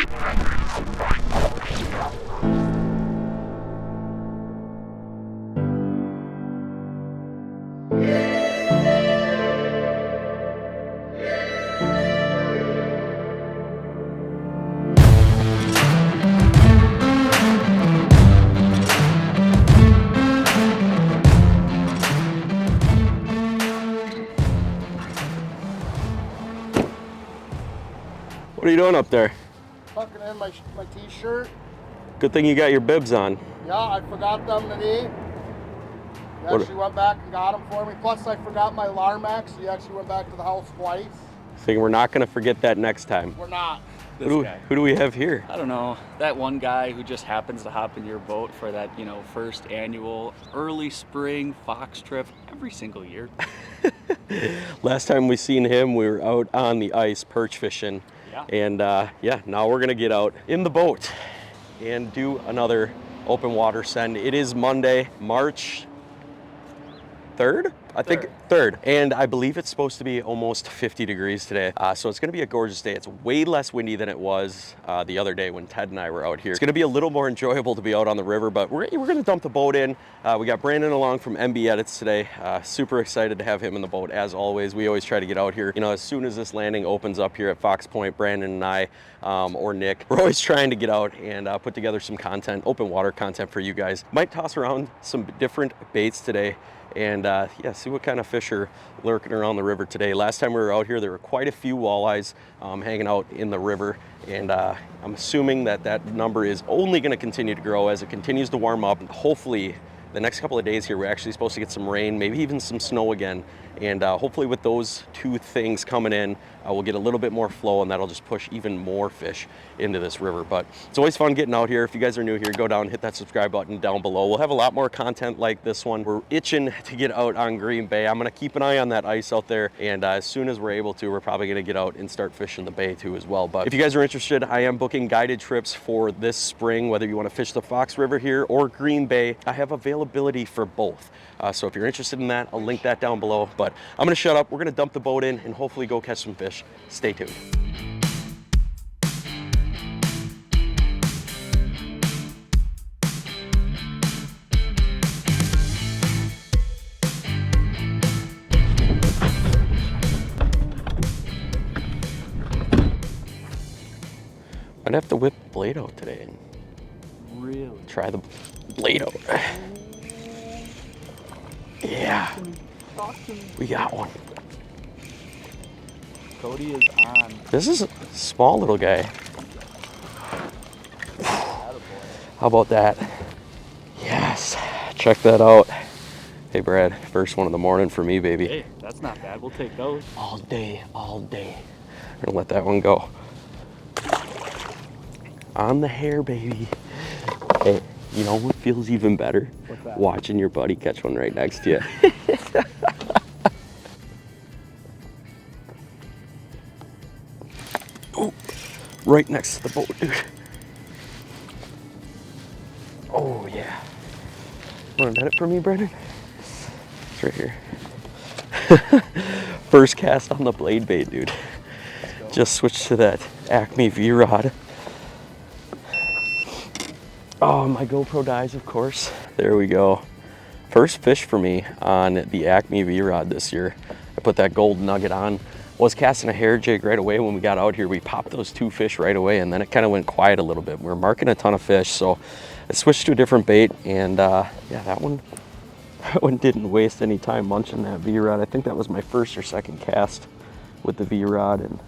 What are you doing up there? Tucking in my t-shirt. Good thing you got your bibs on. Yeah, I forgot them today. He actually went back and got them for me. Plus, I forgot my Larmax. He actually went back to the house twice. So we're not going to forget that next time. We're not. Who do we have here? I don't know. That one guy who just happens to hop in your boat for that, first annual early spring fox trip every single year. Last time we seen him, we were out on the ice perch fishing. Yeah. And now we're gonna get out in the boat and do another open water send. It is Monday, March 3rd? I think 3rd. And I believe it's supposed to be almost 50 degrees today. So it's gonna be a gorgeous day. It's way less windy than it was the other day when Ted and I were out here. It's gonna be a little more enjoyable to be out on the river, but we're gonna dump the boat in. We got Brandon along from MB Edits today. Super excited to have him in the boat as always. We always try to get out here. As soon as this landing opens up here at Fox Point, Brandon and I, or Nick, we're always trying to get out and put together some content, open water content for you guys. Might toss around some different baits today and see what kind of fish are lurking around the river today. Last time we were out here, there were quite a few walleyes hanging out in the river, and I'm assuming that number is only going to continue to grow as it continues to warm up. Hopefully the next couple of days here, we're actually supposed to get some rain, maybe even some snow again. And hopefully with those two things coming in, we'll get a little bit more flow, and that'll just push even more fish into this river. But it's always fun getting out here. If you guys are new here, go down and hit that subscribe button down below. We'll have a lot more content like this one. We're itching to get out on Green Bay. I'm gonna keep an eye on that ice out there, and as soon as we're able to, we're probably gonna get out and start fishing the bay too as well. But if you guys are interested, I am booking guided trips for this spring, whether you wanna fish the Fox River here or Green Bay. I have availability for both. So if you're interested in that, I'll link that down below. But I'm gonna shut up, we're gonna dump the boat in and hopefully go catch some fish. Stay tuned. I'd have to whip the blade out today and Really? try the blade out. Yeah, we got one. Cody is on. This is a small little guy. How about that? Yes, check that out. Hey Brad, first one of the morning for me, baby. Hey, that's not bad. We'll take those. All day, all day. We're gonna let that one go. On the hair, baby. Hey, you know what feels even better? What's that? Watching your buddy catch one right next to you. Oh, right next to the boat, dude. Oh yeah. Want to net it for me, Brendan? It's right here. First cast on the blade bait, dude. Just switched to that Acme V-Rod. Oh, my GoPro dies, of course. There we go. First fish for me on the Acme V-Rod this year. I put that gold nugget on. Was casting a hair jig right away when we got out here. We popped those two fish right away, and then it kind of went quiet a little bit. We were marking a ton of fish, so I switched to a different bait, and yeah, that one didn't waste any time munching that V-Rod. I think that was my first or second cast with the V-Rod, and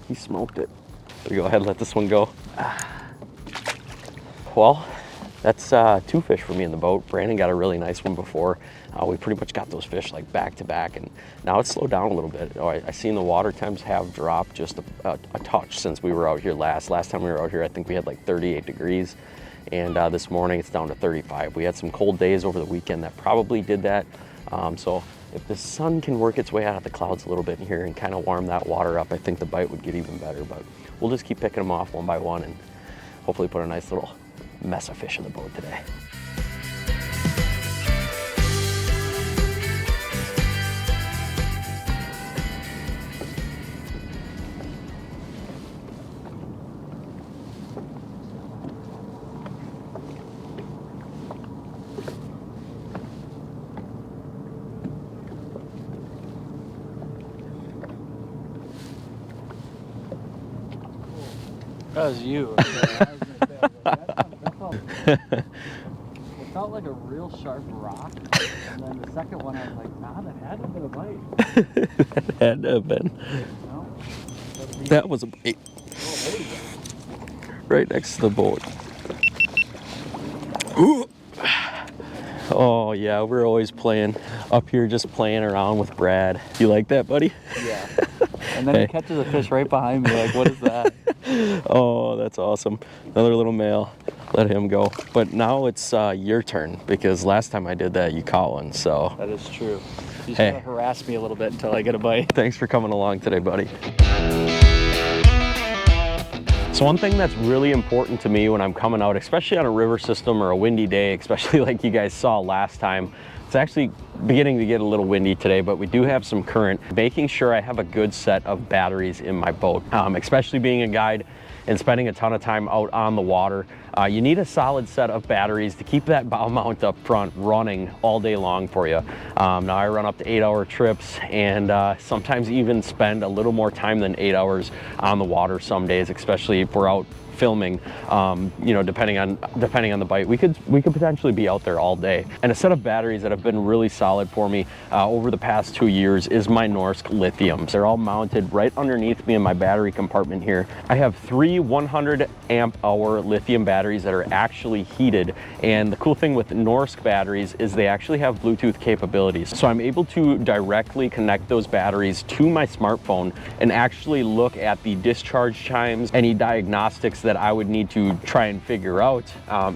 he smoked it. There we go, ahead and let this one go. Well, that's two fish for me in the boat. Brandon got a really nice one before. We pretty much got those fish like back to back, and now it's slowed down a little bit. I seen the water temps have dropped just a touch since we were out here last. Last time we were out here, I think we had like 38 degrees, and this morning it's down to 35. We had some cold days over the weekend that probably did that. So if the sun can work its way out of the clouds a little bit here and kind of warm that water up, I think the bite would get even better. But we'll just keep picking them off one by one and hopefully put a nice little mess of fish in the boat today. That was you. It felt like a real sharp rock. And then the second one, I was like, nah, that had to have been a bite. That had to have been. No, That was a bait. oh, there you go. Right next to the boat. Ooh. Oh yeah, we're always playing up here, just playing around with Brad. You like that, buddy? Yeah. And then he catches a fish right behind me. Like, what is that? Oh, that's awesome. Another little male. Let him go. But now it's your turn, because last time I did that, you caught one. So That is true. You just Hey. gotta harass me a little bit until I get a bite. thanks for coming along today, buddy. So one thing that's really important to me when I'm coming out, especially on a river system or a windy day, especially like you guys saw last time, it's actually beginning to get a little windy today, but we do have some current. Making sure I have a good set of batteries in my boat, especially being a guide and spending a ton of time out on the water. You need a solid set of batteries to keep that bow mount up front running all day long for you. Now I run up to 8-hour trips, and sometimes even spend a little more time than 8 hours on the water some days, especially if we're out filming. You know, depending on the bite, we could potentially be out there all day. And a set of batteries that have been really solid for me over the past 2 years is my Norsk Lithiums. They're all mounted right underneath me in my battery compartment here. I have 3 100 amp hour lithium batteries that are actually heated, and the cool thing with Norsk batteries is they actually have Bluetooth capabilities, so I'm able to directly connect those batteries to my smartphone and actually look at the discharge chimes. Any diagnostics that I would need to try and figure out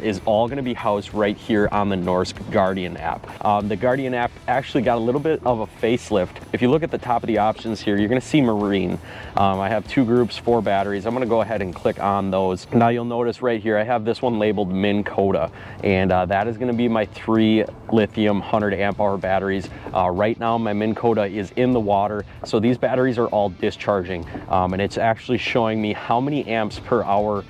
is all going to be housed right here on the Norsk Guardian app. The Guardian app actually got a little bit of a facelift. If you look at the top of the options here, you're going to see marine. I have 2 groups, 4 batteries. I'm going to go ahead and click on those. Now you'll notice right here I have this one labeled Minn Kota, and that is going to be my 3 lithium 100 amp hour batteries. Right now my Minn Kota is in the water, so these batteries are all discharging, and it's actually showing me how many amps per hour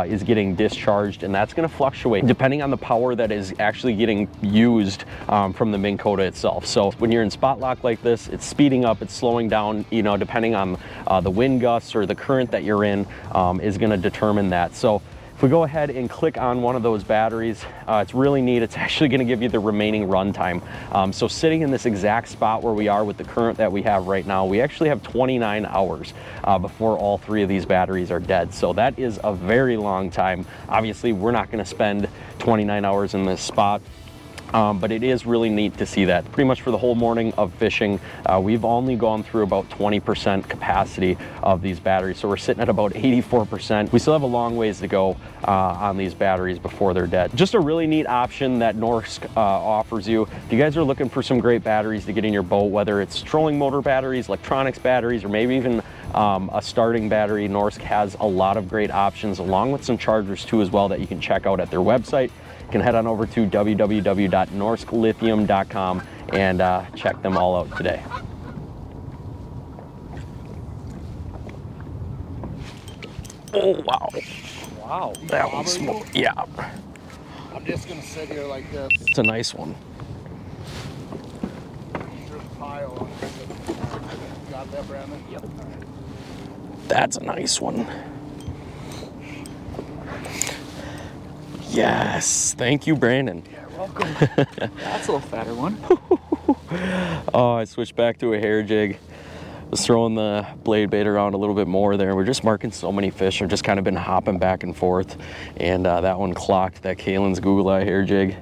is getting discharged, and that's going to fluctuate depending on the power that is actually getting used from the Minn Kota itself. So when you're in spot lock like this, it's speeding up, it's slowing down, you know, depending on the wind gusts or the current that you're in is going to determine that. So if we go ahead and click on one of those batteries, it's really neat. It's actually going to give you the remaining run time. So sitting in this exact spot where we are with the current that we have right now, we actually have 29 hours before all 3 of these batteries are dead. So that is a very long time. Obviously, we're not going to spend 29 hours in this spot. But it is really neat to see that. Pretty much for the whole morning of fishing, we've only gone through about 20% capacity of these batteries. So we're sitting at about 84%. We still have a long ways to go on these batteries before they're dead. Just a really neat option that Norsk offers you. If you guys are looking for some great batteries to get in your boat, whether it's trolling motor batteries, electronics batteries, or maybe even a starting battery, Norsk has a lot of great options, along with some chargers too as well that you can check out at their website. You can head on over to www.norsklithium.com and check them all out today. Oh, wow. Wow. That one's small. Yeah, I'm just gonna sit here like this. it's a nice one. There's a pile. You got that, Brandon? Yep. That's a nice one. Yes, thank you, Brandon. You're welcome. That's a little fatter one. Oh, I switched back to a hair jig. Was throwing the blade bait around a little bit more there. We're just marking so many fish. I've just kind of been hopping back and forth, and that one clocked that Kalen's Google Eye hair jig.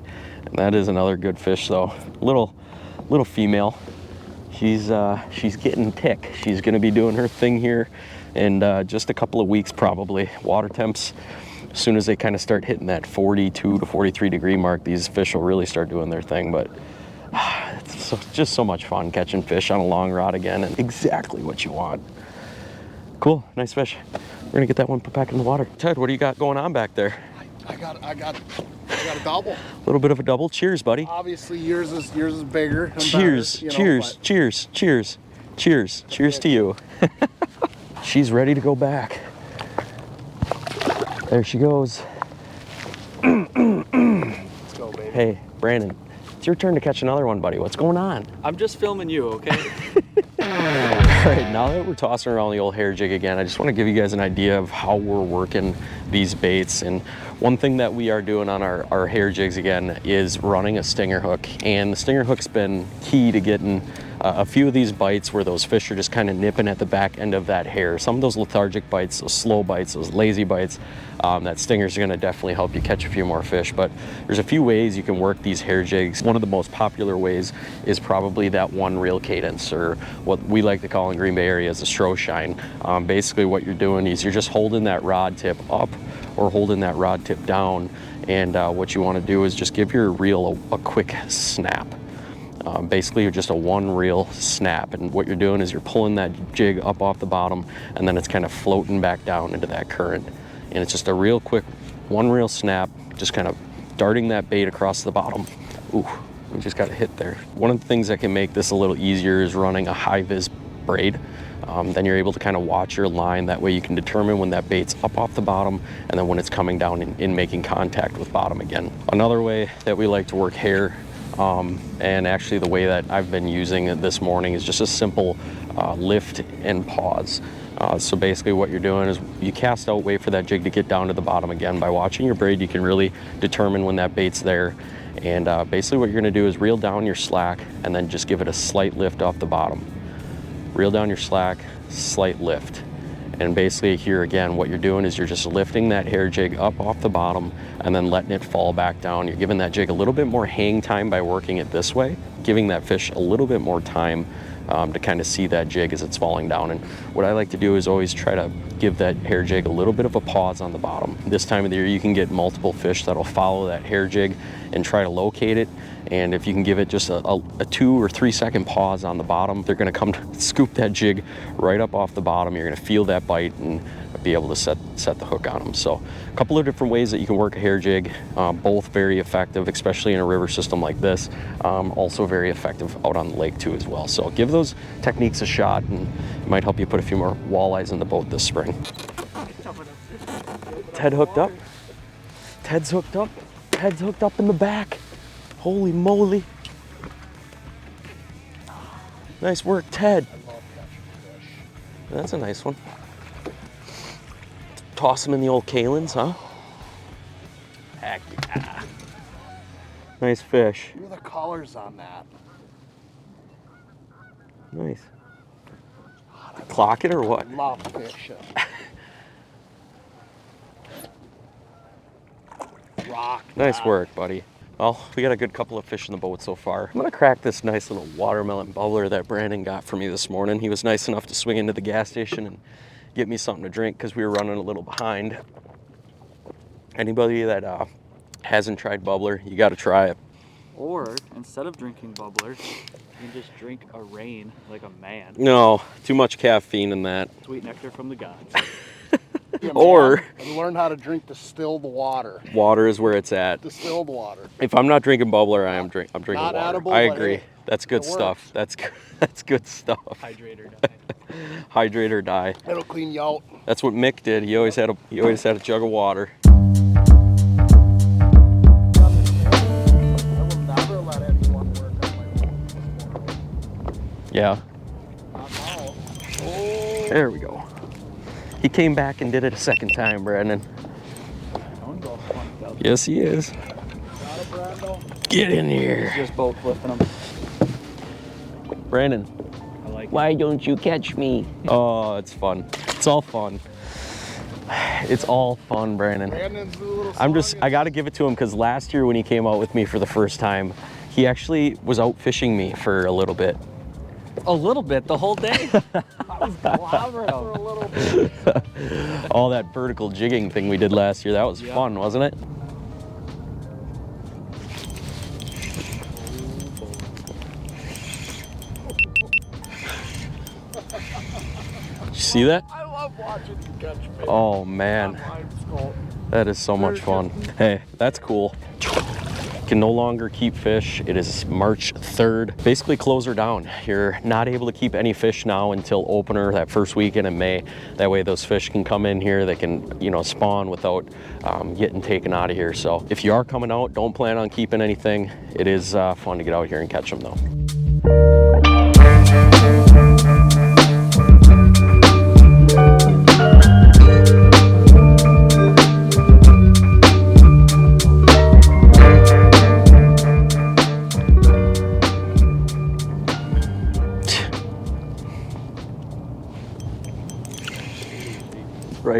And that is another good fish though. Little female. She's getting tick. She's gonna be doing her thing here in just a couple of weeks probably. Water temps, as soon as they kind of start hitting that 42 to 43 degree mark, these fish will really start doing their thing. But it's just so much fun catching fish on a long rod again, and exactly what you want. Cool, nice fish. We're gonna get that one put back in the water. Ted, what do you got going on back there? I got a double. A little bit of a double. Cheers, buddy. Obviously, yours is bigger. Cheers, Better, cheers, cheers, cheers, cheers, cheers to you. She's ready to go back. There she goes. Let's go, baby. Hey, Brandon, it's your turn to catch another one, buddy. What's going on? I'm just filming you, okay? All right, now that we're tossing around the old hair jig again, I just want to give you guys an idea of how we're working these baits. And one thing that we are doing on our hair jigs again is running a stinger hook. And the stinger hook's been key to getting a few of these bites where those fish are just kind of nipping at the back end of that hair. Some of those lethargic bites, those slow bites, those lazy bites, that stinger's gonna definitely help you catch a few more fish. But there's a few ways you can work these hair jigs. One of the most popular ways is probably that one reel cadence, or what we like to call in Green Bay area as a strow shine. Basically what you're doing is you're just holding that rod tip up or holding that rod tip down, and what you want to do is just give your reel a quick snap. Basically just a one reel snap, and what you're doing is you're pulling that jig up off the bottom, and then it's kind of floating back down into that current, and it's just a real quick one reel snap, just kind of darting that bait across the bottom. Ooh, we just got a hit there. One of the things that can make this a little easier is running a high vis braid. Then you're able to kind of watch your line. That way you can determine when that bait's up off the bottom and then when it's coming down in making contact with bottom again. Another way that we like to work hair, and actually the way that I've been using it this morning, is just a simple lift and pause. So basically what you're doing is you cast out, wait for that jig to get down to the bottom again. By watching your braid, you can really determine when that bait's there. And basically what you're gonna do is reel down your slack and then just give it a slight lift off the bottom. Reel down your slack, slight lift. And basically here again, what you're doing is you're just lifting that hair jig up off the bottom and then letting it fall back down. You're giving that jig a little bit more hang time by working it this way, giving that fish a little bit more time to kind of see that jig as it's falling down. And what I like to do is always try to give that hair jig a little bit of a pause on the bottom. This time of the year, you can get multiple fish that'll follow that hair jig and try to locate it. And if you can give it just a 2 or 3 second pause on the bottom, they're gonna come to scoop that jig right up off the bottom. You're gonna feel that bite and be able to set the hook on them. So a couple of different ways that you can work a hair jig, both very effective, especially in a river system like this. Also very effective out on the lake too as well. So give those techniques a shot, and it might help you put a few more walleyes in the boat this spring. Ted hooked up. Ted's hooked up. Ted's hooked up in the back. Holy moly. Nice work, Ted. That's a nice one. Toss them in the old Kalins, huh? Heck yeah. Nice fish. Look at the colors on that. Nice. Clock it or what? Love fishing. Rock. Nice work, buddy. Well, we got a good couple of fish in the boat so far. I'm gonna crack this nice little watermelon bubbler that Brandon got for me this morning. He was nice enough to swing into the gas station and get me something to drink because we were running a little behind. Anybody that hasn't tried bubbler, you gotta try it. Or instead of drinking bubbler, you can just drink a rain like a man. No, too much caffeine in that. Sweet nectar from the gods. Or and learn how to drink distilled water. Water is where it's at. Distilled water. If I'm not drinking bubbler, I'm drinking Not water. edible, I but agree. hey, That's good it stuff. works. That's good stuff. Hydrate or die. Hydrate or die. It'll clean you out. That's what Mick did. He always had a jug of water. I will never let anyone work on my boat. Yeah. Not now. There we go. He came back and did it a second time, Brandon. Yes, he is. Got it, Brando? Get in here. Just boat flipping them. Brandon, I like it. why don't you catch me? Oh, it's fun. It's all fun. It's all fun, Brandon. Brandon's new little song I gotta give it to him because last year when he came out with me for the first time, he actually was out fishing me for a little bit. A little bit, the whole day. I was clobbering for a little bit. All that vertical jigging thing we did last year, that was fun, wasn't it? Did you see that? I love watching you catch fish. Oh man, that is so much fun. Hey, that's cool. Can no longer keep fish. It is March 3rd. Basically close her down. You're not able to keep any fish now until opener, that first weekend in May. That way those fish can come in here, they can, spawn without getting taken out of here. So if you are coming out, don't plan on keeping anything. It is fun to get out here and catch them though.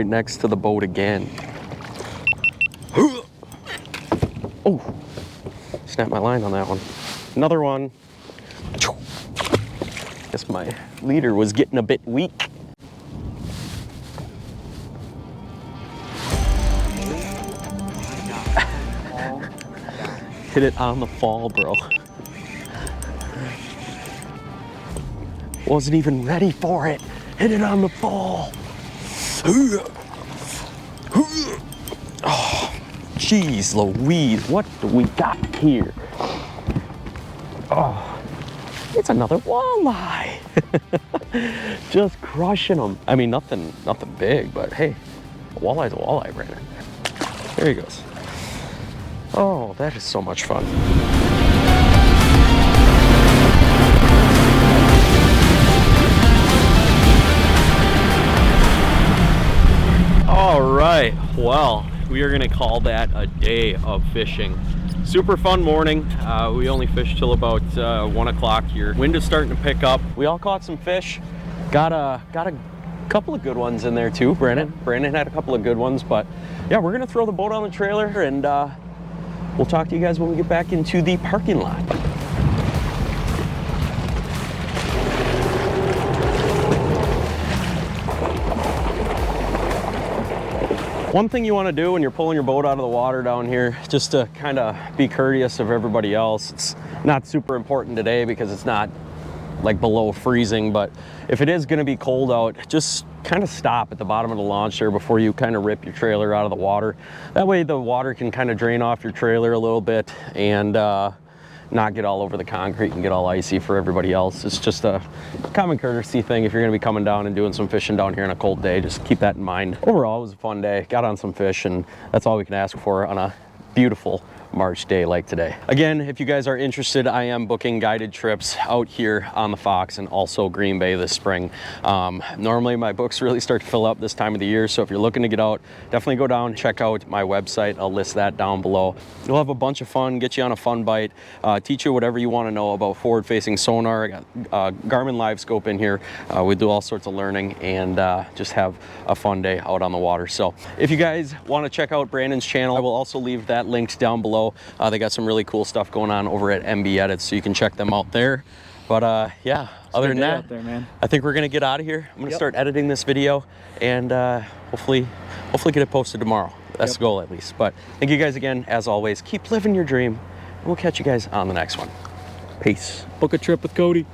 right next to the boat again. Oh, snapped my line on that one. Another one. Guess my leader was getting a bit weak. Hit it on the fall, bro. Wasn't even ready for it. Hit it on the fall. Oh, jeez Louise, what do we got here? Oh, it's another walleye. Just crushing them. I mean, nothing big, but hey, a walleye's a walleye, Brandon. There he goes. Oh, that is so much fun. All right, well, we are gonna call that a day of fishing. Super fun morning. We only fished till about 1 o'clock here. Wind is starting to pick up. We all caught some fish. Got a couple of good ones in there too, Brandon. Brandon had a couple of good ones, but yeah, we're gonna throw the boat on the trailer and we'll talk to you guys when we get back into the parking lot. One thing you want to do when you're pulling your boat out of the water down here, just to kind of be courteous of everybody else. It's not super important today because it's not like below freezing, but if it is going to be cold out, just kind of stop at the bottom of the launch there before you kind of rip your trailer out of the water. That way the water can kind of drain off your trailer a little bit and not get all over the concrete and get all icy for everybody else. It's just a common courtesy thing. If you're gonna be coming down and doing some fishing down here on a cold day, just keep that in mind. Overall, it was a fun day. Got on some fish, and that's all we can ask for on a beautiful March day like today. Again, if you guys are interested, I am booking guided trips out here on the Fox and also Green Bay this spring. Normally my books really start to fill up this time of the year, so if you're looking to get out, definitely go down, check out my website. I'll list that down below. You'll have a bunch of fun, get you on a fun bite, teach you whatever you want to know about forward-facing sonar. I got Garmin Live Scope in here. We do all sorts of learning and just have a fun day out on the water. So if you guys want to check out Brandon's channel, I will also leave that linked down below. They got some really cool stuff going on over at MB Edits, so you can check them out there. But yeah, other than that, there, man. I think we're gonna get out of here. I'm gonna start editing this video and hopefully get it posted tomorrow. That's the goal, at least. But thank you guys again, as always. Keep living your dream. We'll catch you guys on the next one. Peace. Book a trip with Cody.